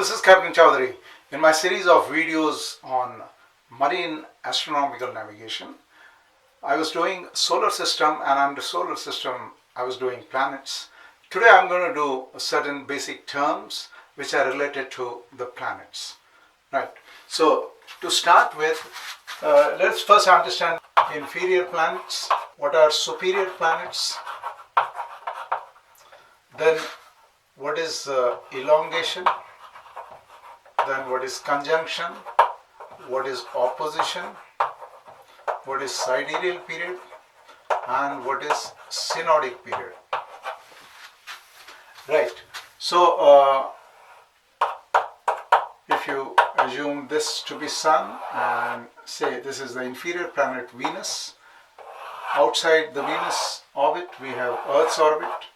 this is Captain Chaudhari. In my series of videos on marine astronomical navigation, I was doing solar system, and under solar system I was doing planets. Today I'm going to do certain basic terms which are related to the planets. Right. So to start with, let's first understand inferior planets. What are superior planets? Then what is elongation? Then what is conjunction? What is opposition? What is sidereal period? And what is synodic period? Right. So if you assume this to be Sun and say this is the inferior planet Venus, outside the Venus orbit we have Earth's orbit.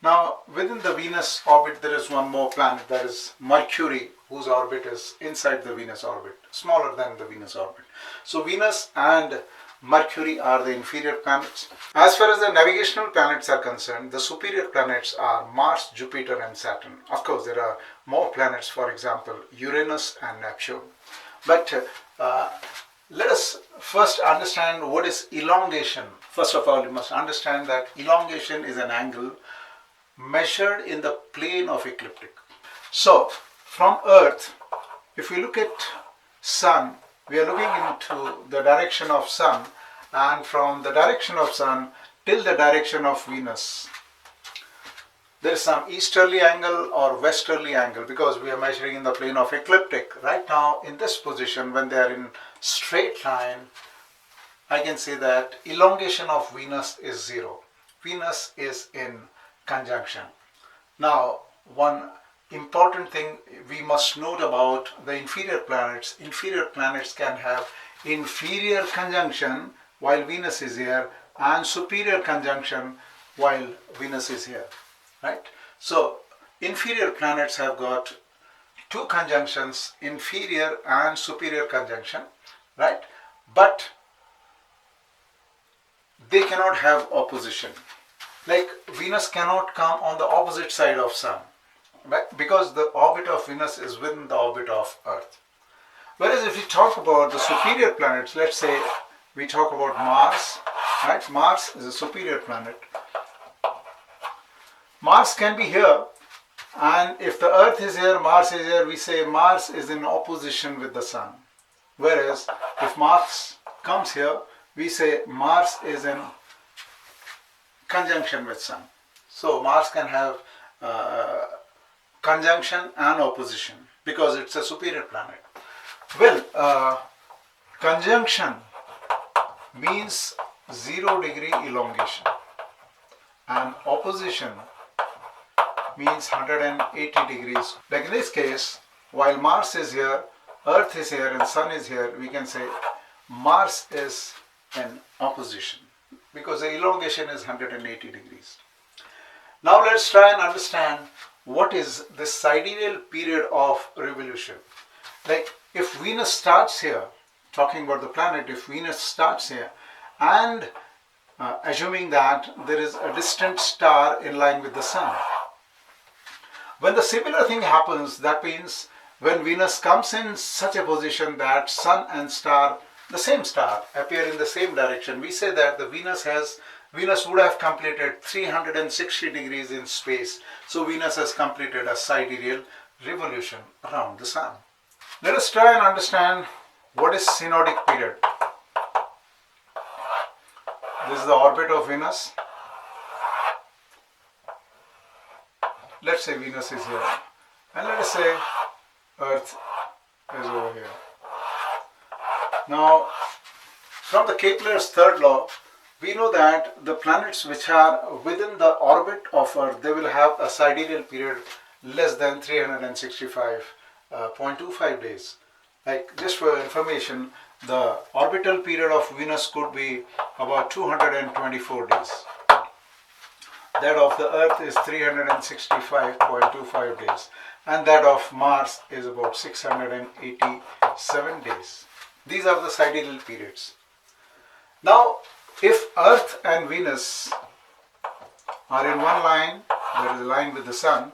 Now within the Venus orbit there is one more planet, that is Mercury, whose orbit is inside the Venus orbit, smaller than the Venus orbit. So Venus and Mercury are the inferior planets. As far as the navigational planets are concerned, the superior planets are Mars, Jupiter and Saturn. Of course there are more planets, for example Uranus and Neptune. But let us first understand what is elongation. First of all, you must understand that elongation is an angle measured in the plane of ecliptic. So from Earth, if we look at Sun, we are looking into the direction of Sun, and from the direction of Sun till the direction of Venus there is some easterly angle or westerly angle, because we are measuring in the plane of ecliptic. Right now in this position, when they are in straight line, I can say that elongation of Venus is 0. Venus is in conjunction. Now one important thing we must note about the inferior planets can have inferior conjunction while Venus is here and superior conjunction while Venus is here, right? So inferior planets have got two conjunctions, inferior and superior conjunction, right? But they cannot have opposition. Like Venus cannot come on the opposite side of Sun, right? Because the orbit of Venus is within the orbit of Earth. Whereas if we talk about the superior planets, let's say we talk about Mars, right? Mars is a superior planet. Mars can be here, and if the Earth is here, Mars is here, we say Mars is in opposition with the Sun. Whereas if Mars comes here, we say Mars is in conjunction with Sun. So Mars can have conjunction and opposition because it's a superior planet. Well, conjunction means 0 degree elongation, and opposition means 180 degrees. Like in this case, while Mars is here, Earth is here and Sun is here, we can say Mars is in opposition because the elongation is 180 degrees. Now let's try and understand what is the sidereal period of revolution. Like if Venus starts here, talking about the planet, if Venus starts here and assuming that there is a distant star in line with the Sun, when the similar thing happens, that means when Venus comes in such a position that Sun and star, the same star, appear in the same direction, we say that the Venus would have completed 360 degrees in space. So Venus has completed a sidereal revolution around the Sun. Let us try and understand what is synodic period. This is the orbit of Venus. Let's say Venus is here, and let us say Earth is over here. Now, from the Kepler's third law, we know that the planets which are within the orbit of Earth, they will have a sidereal period less than 365.25 days. Like just for information, the orbital period of Venus could be about 224 days. That of the Earth is 365.25 days, and that of Mars is about 687 days. These are the sidereal periods. Now, if Earth and Venus are in one line, that is aligned with the sun,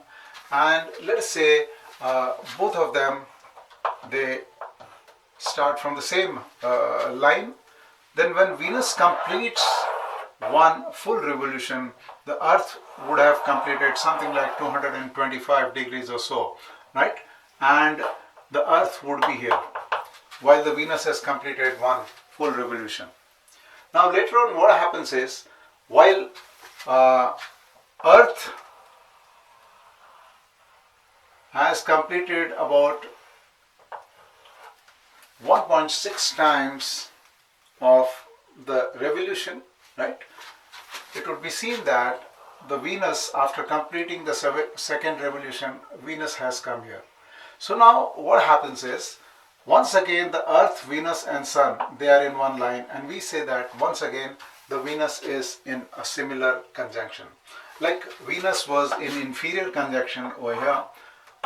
and let us say both of them, they start from the same line, then when Venus completes one full revolution, the Earth would have completed something like 225 degrees or so, right? And the Earth would be here, while the Venus has completed one full revolution. Now later on what happens is, while Earth has completed about 1.6 times of the revolution, right? It would be seen that the Venus, after completing the second revolution, Venus has come here. So now what happens is, once again the Earth, Venus and Sun, they are in one line, and we say that once again the Venus is in a similar conjunction. Like Venus was in inferior conjunction over here,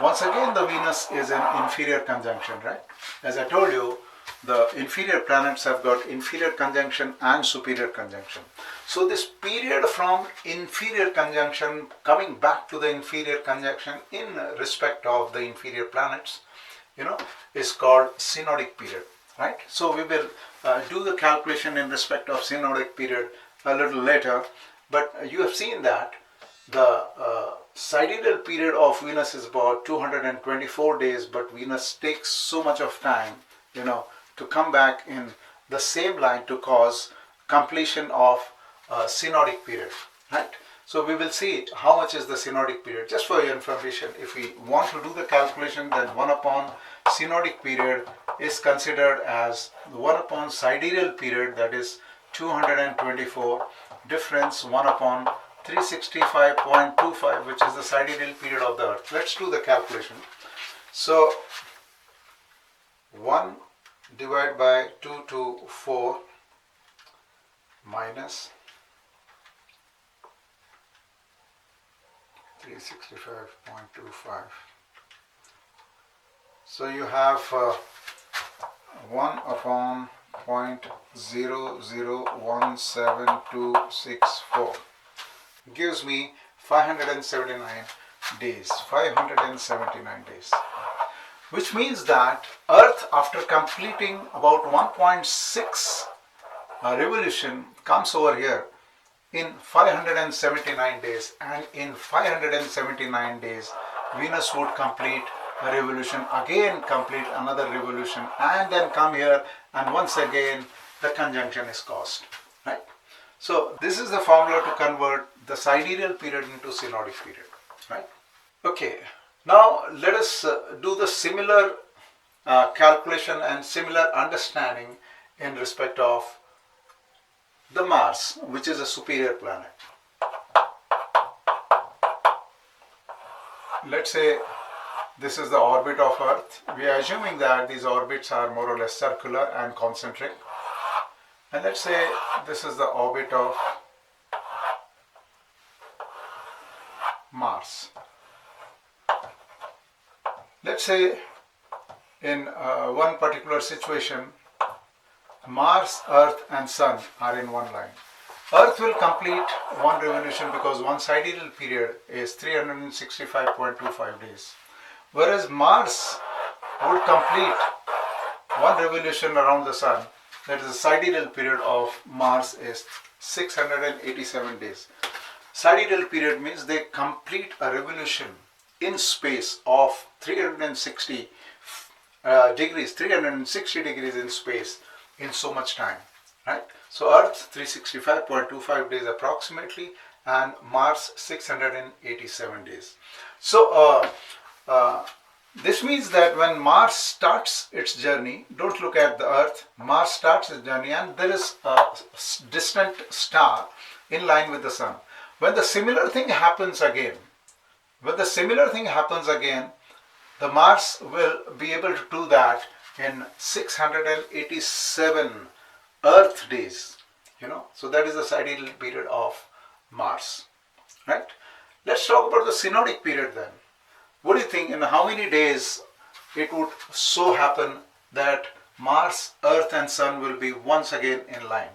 once again the Venus is in inferior conjunction, right? As I told you, the inferior planets have got inferior conjunction and superior conjunction. So this period from inferior conjunction coming back to the inferior conjunction in respect of the inferior planets, is called synodic period, right? So we will do the calculation in respect of synodic period a little later, but you have seen that the sidereal period of Venus is about 224 days, but Venus takes so much of time, to come back in the same line to cause completion of synodic period, right? So we will see how much is the synodic period. Just for your information, if we want to do the calculation, then 1 upon synodic period is considered as 1 upon sidereal period, that is 224, difference 1 upon 365.25, which is the sidereal period of the Earth. Let's do the calculation. So 1 divided by 224 minus 365.25. So you have 1 upon 0.0017264 gives me 579 days, 579 days. Which means that Earth, after completing about 1.6 revolution, comes over here in 579 days, and in 579 days Venus would complete a revolution, again complete another revolution, and then come here, and once again the conjunction is caused, right? So this is the formula to convert the sidereal period into synodic period, right? Okay, now let us do the similar calculation and similar understanding in respect of the Mars, which is a superior planet. Let's say this is the orbit of Earth. We are assuming that these orbits are more or less circular and concentric. And let's say this is the orbit of Mars. Let's say in one particular situation, Mars, Earth and Sun are in one line. Earth will complete one revolution because one sidereal period is 365.25 days. Whereas Mars would complete one revolution around the Sun. That is, the sidereal period of Mars is 687 days. Sidereal period means they complete a revolution in space of 360 degrees, 360 degrees in space in so much time, right? So Earth 365.25 days approximately, and Mars 687 days. So this means that when Mars starts its journey, don't look at the Earth, Mars starts its journey and there is a distant star in line with the Sun. When the similar thing happens again, the Mars will be able to do that in 687 Earth days, so that is the sidereal period of Mars, right? Let's talk about the synodic period then. What do you think, in how many days it would so happen that Mars, Earth and Sun will be once again in line?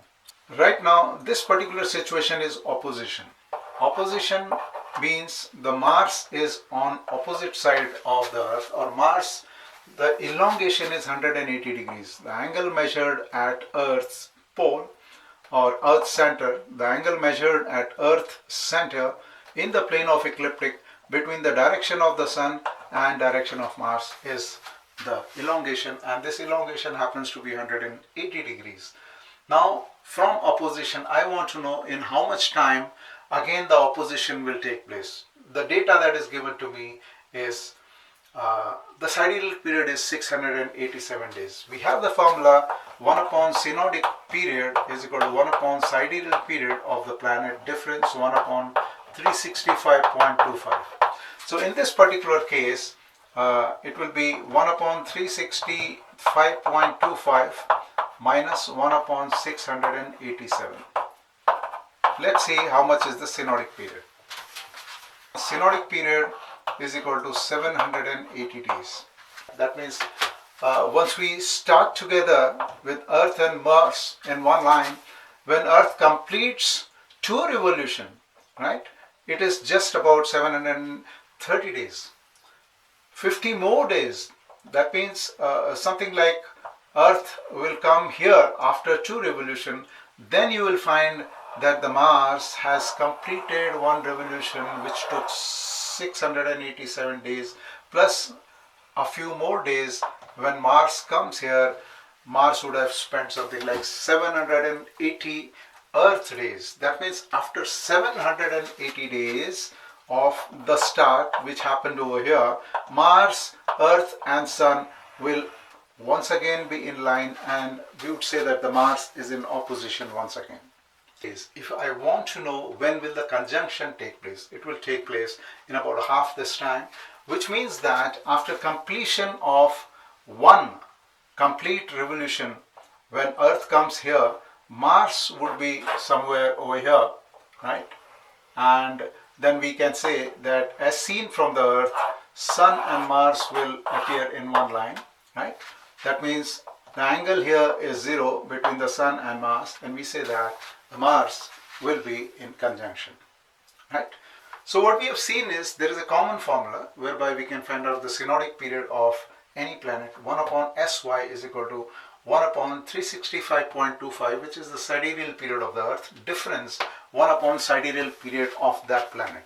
Right now, this particular situation is opposition. Opposition means the Mars is on opposite side of the Earth, or Mars, the elongation is 180 degrees. The angle measured at Earth's pole or Earth center, the angle measured at Earth center in the plane of ecliptic between the direction of the Sun and direction of Mars is the elongation, and this elongation happens to be 180 degrees. Now from opposition, I want to know in how much time again the opposition will take place. The data that is given to me is the sidereal period is 687 days. We have the formula 1 upon synodic period is equal to 1 upon sidereal period of the planet, difference 1 upon 365.25. So in this particular case, it will be 1 upon 365.25 minus 1 upon 687. Let's see how much is the synodic period. Synodic period is equal to 780 days. That means once we start together with Earth and Mars in one line, when Earth completes 2 revolutions, right, it is just about 730 days. 50 more days, that means something like Earth will come here after 2 revolutions, then you will find that the Mars has completed 1 revolution which took 687 days plus a few more days. When Mars comes here, Mars would have spent something like 780 Earth days. That means after 780 days of the start which happened over here, Mars, Earth and Sun will once again be in line, and we would say that the Mars is in opposition once again. If I want to know when will the conjunction take place, it will take place in about half this time, which means that after completion of 1 complete revolution, when Earth comes here, Mars would be somewhere over here, right? And then we can say that as seen from the Earth, Sun and Mars will appear in one line, right? That means the angle here is 0 between the Sun and Mars, and we say that the Mars will be in conjunction, right? So what we have seen is there is a common formula whereby we can find out the synodic period of any planet. 1 upon Sy is equal to 1 upon 365.25, which is the sidereal period of the Earth, difference 1 upon sidereal period of that planet.